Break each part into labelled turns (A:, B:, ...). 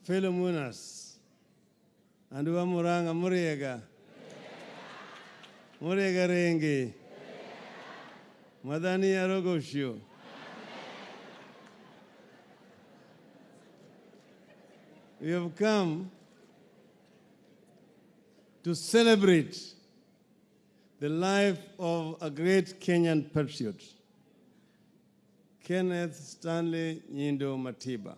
A: fellow mourners, and Muranga Muriega, Muriega Rengi, Madani Arogoshu. We have come to celebrate the life of a great Kenyan patriot, Kenneth Stanley Nyindo Matiba.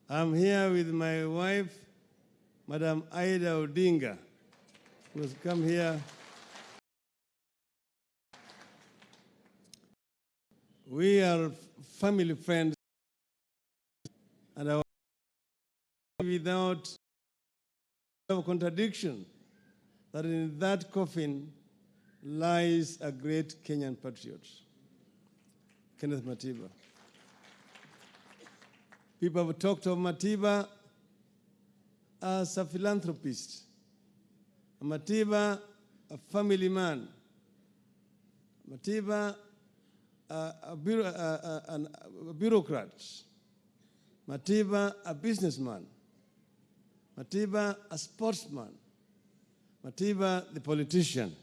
A: I'm here with my wife, Madam Aida Odinga, who has come here. We are family friends, and our without contradiction that in that coffin lies a great Kenyan patriot, Kenneth Matiba. People have talked of Matiba as a philanthropist, Matiba a family man, Matiba a bureaucrat, Matiba a businessman, Matiba a sportsman, Matiba the politician.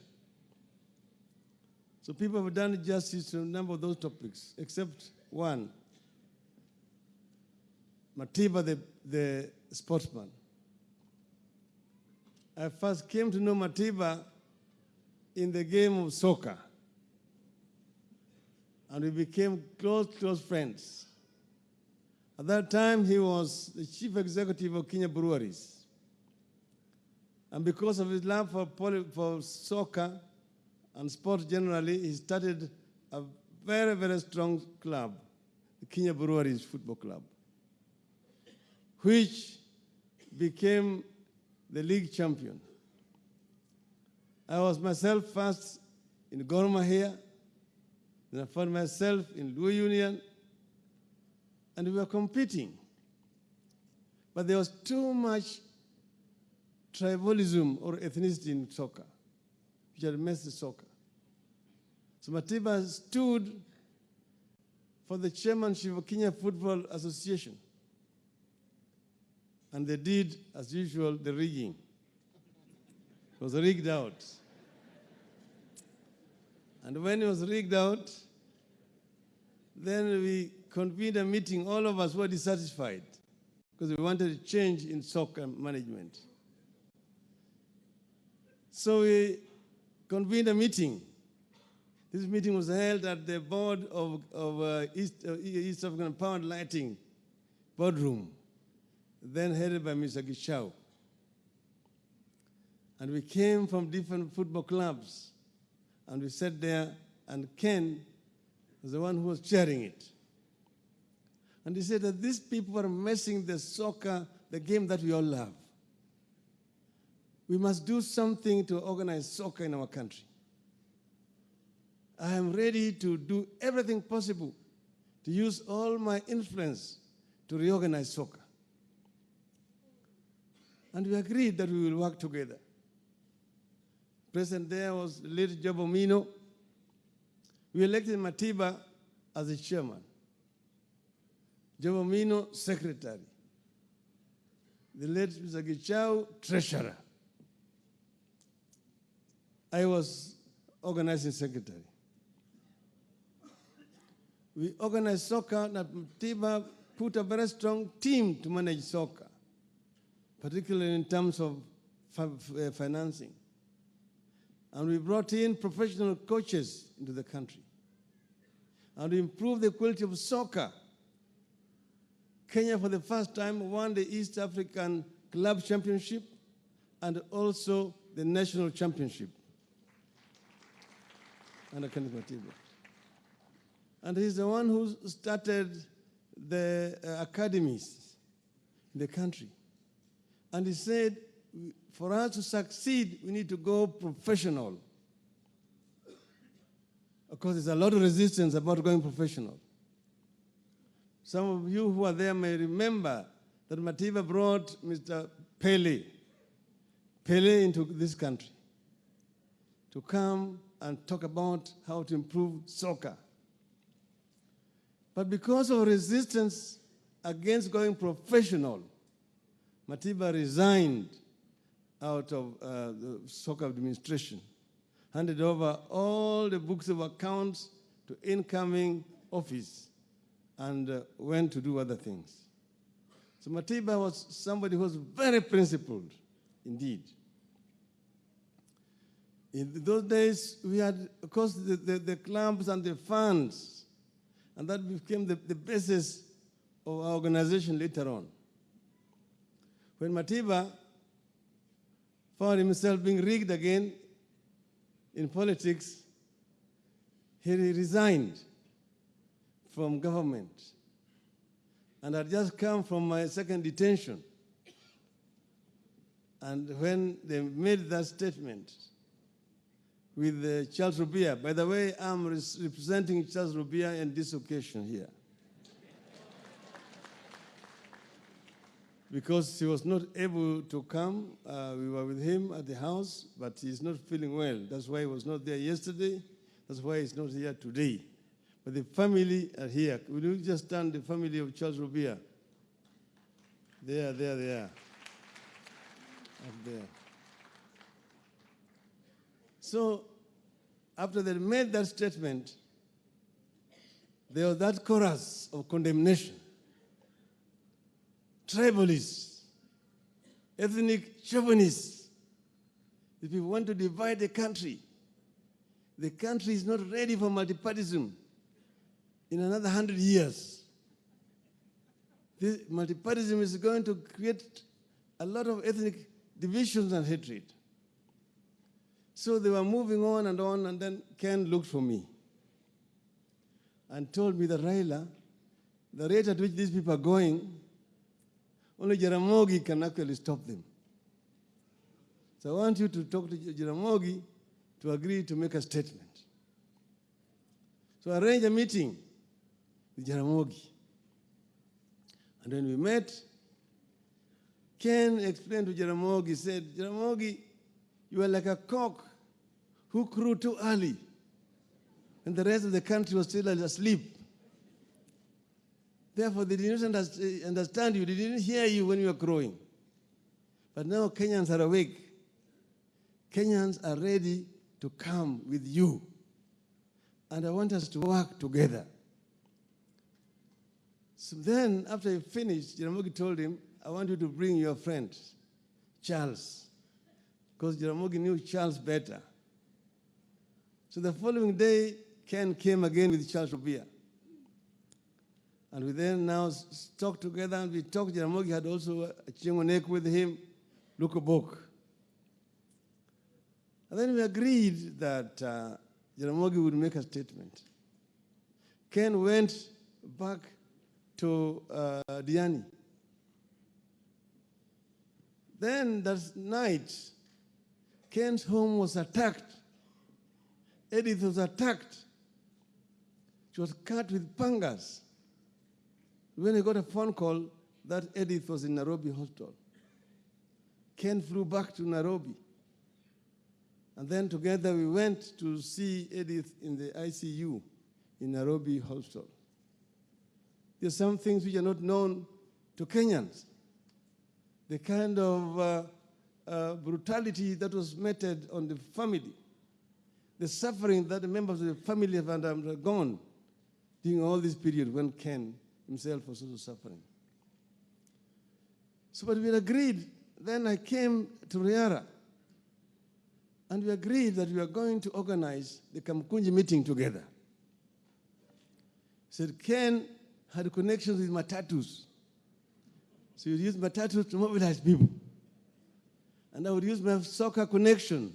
A: So people have done justice to a number of those topics, except one, Matiba the sportsman. I first came to know Matiba in the game of soccer, and we became close friends. At that time, he was the chief executive of Kenya Breweries. And because of his love for soccer and sports generally, he started a very, very strong club, the Kenya Breweries Football Club, which became the league champion. I was myself first in Gor Mahia, then I found myself in Luo Union, and we were competing. But there was too much tribalism or ethnicity in soccer, which had messed the soccer. So Matiba stood for the chairmanship of Kenya Football Association. And they did, as usual, the rigging. It was rigged out. And when it was rigged out, then we convened a meeting. All of us were dissatisfied because we wanted a change in soccer management. So we convened a meeting. This meeting was held at the board of East African Power and Lighting boardroom, then headed by Mr. Gichau. And we came from different football clubs, and we sat there, and Ken was the one who was chairing it. And he said that these people are messing the soccer, the game that we all love. We must do something to organize soccer in our country. I am ready to do everything possible to use all my influence to reorganize soccer. And we agreed that we will work together. Present there was late Job Omino. We elected Matiba as the chairman, Job Omino secretary, the late Mr. Gichau treasurer. I was organizing secretary. We organized soccer, and Matiba put a very strong team to manage soccer, particularly in terms of financing. And we brought in professional coaches into the country. And we improved the quality of soccer. Kenya, for the first time, won the East African Club Championship and also the National Championship under Kenneth Matiba. And he's the one who started the academies in the country. And he said, for us to succeed, we need to go professional. Of course, there's a lot of resistance about going professional. Some of you who are there may remember that Matiba brought Mr. Pele into this country to come and talk about how to improve soccer. But because of resistance against going professional, Matiba resigned out of the soccer administration, handed over all the books of accounts to incoming office, and went to do other things. So Matiba was somebody who was very principled, indeed. In those days, we had, of course, the clubs and the funds, and that became the basis of our organization later on. When Matiba found himself being rigged again in politics, he resigned from government and had just come from my second detention. And when they made that statement with Charles Rubia, by the way, I'm representing Charles Rubia in this occasion here, because he was not able to come. We were with him at the house, but he's not feeling well. That's why he was not there yesterday. That's why he's not here today. But the family are here. Will you just stand, the family of Charles Rubia? There they are. Up there. So, after they made that statement, there was that chorus of condemnation. Tribalists, ethnic chauvinists. If you want to divide the country is not ready for multipartyism in another 100 years. This multipartyism is going to create a lot of ethnic divisions and hatred. So they were moving on, and then Ken looked for me and told me that, Raila, the rate at which these people are going, only Jaramogi can actually stop them. So I want you to talk to Jaramogi to agree to make a statement. So I arranged a meeting with Jaramogi. And when we met, Ken explained to Jaramogi, said, Jaramogi, you are like a cock who crew too early, and the rest of the country was still asleep. Therefore, they did not understand you. They didn't hear you when you were crowing. But now Kenyans are awake. Kenyans are ready to come with you. And I want us to work together. So then, after he finished, Jaramogi told him, I want you to bring your friend, Charles, because Jaramogi knew Charles better. So the following day, Ken came again with Charles Rubia. And we then now talked together, and we talked. Jaramogi had also a Chingonek with him, Lukobok. And then we agreed that Jaramogi would make a statement. Ken went back to Diani. Then that night, Ken's home was attacked. Edith was attacked. She was cut with pangas. When he got a phone call that Edith was in Nairobi hospital, Ken flew back to Nairobi. And then together we went to see Edith in the ICU in Nairobi hospital. There's some things which are not known to Kenyans. The kind of brutality that was meted on the family, the suffering that the members of the family have undergone during all this period when Ken himself was also suffering. So, but we agreed. Then I came to Riara, and we agreed that we were going to organize the Kamkunji meeting together. Said Ken had connections with matatus. So he would use matatus to mobilize people. And I would use my soccer connection,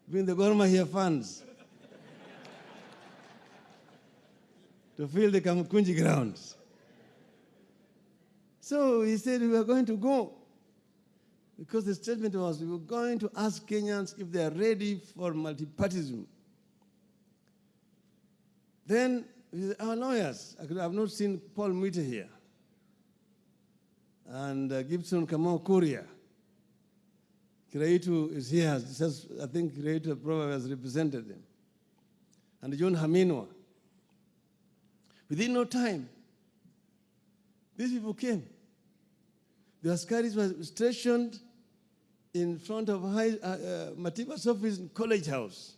A: bring the Gor Mahia funds to fill the Kamkunji grounds. So he said we were going to go, because the statement was we were going to ask Kenyans if they are ready for multipartyism. Then our lawyers, I have not seen Paul Mwite here, and Gibson Kamau Kuria. Kiraitu is here. I think Kiraitu probably has represented them. And John Haminwa. Within no time, These people came. The Askaris were stationed in front of Matiba's office in College House.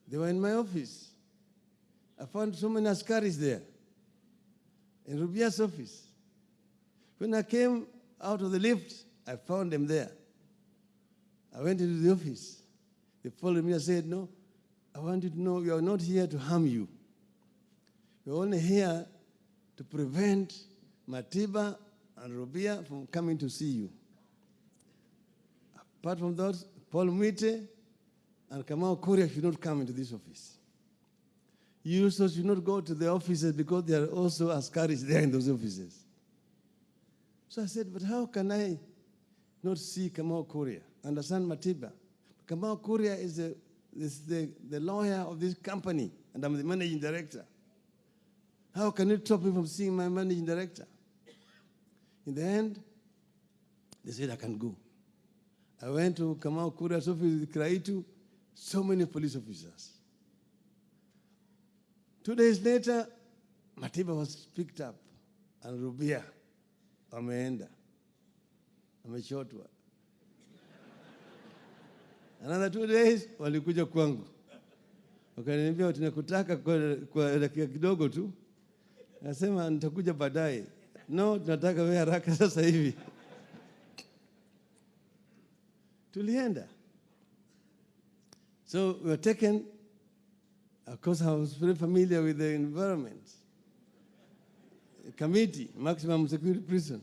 A: They were in my office. I found so many Askaris there, in Rubia's office. When I came out of the lift, I found them there. I went into the office. They followed me and said, no, I want you to know we are not here to harm you. We're only here to prevent Matiba and Rubia from coming to see you. Apart from that, Paul Mwite and Kamau Korea should not come into this office. You also should not go to the offices because there are also Askaris there in those offices. So I said, but how can I not see Kamau Korea, understand Matiba? Kamau Korea is the lawyer of this company, and I'm the managing director. How can you stop me from seeing my managing director? In the end, they said I can go. I went to Kamau Korea's office with Kraitu, so many police officers. 2 days later, Matiba was picked up, and Rubia, ameenda, amechotwa. Another 2 days, walikuja kwangu. Wakaniambia tunakutaka kwa dakika kidogo tu. Nasema nitakuja baadaye. No, tunataka wewe haraka sasa hivi. Tulienda. So we were taken. Of course, I was very familiar with the environment. A committee, maximum security prison.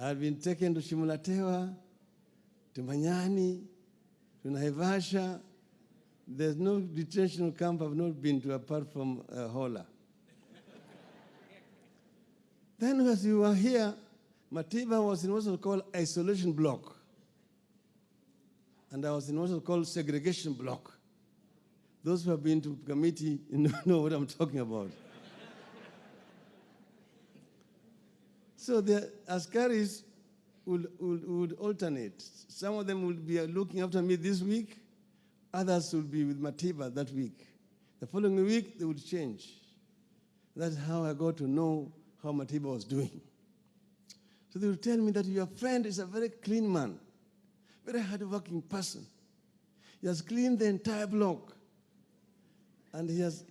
A: I had been taken to Shimulatewa, to Manyani, to Naivasha. There's no detention camp I've not been to apart from Hola. Then as we were here, Matiba was in what's called isolation block. And I was in what's called segregation block. Those who have been to committee know what I'm talking about. So the Askaris would alternate. Some of them would be looking after me this week. Others would be with Matiba that week. The following week, they would change. That's how I got to know how Matiba was doing. So they would tell me that your friend is a very clean man, very hardworking person. He has cleaned the entire block. And he has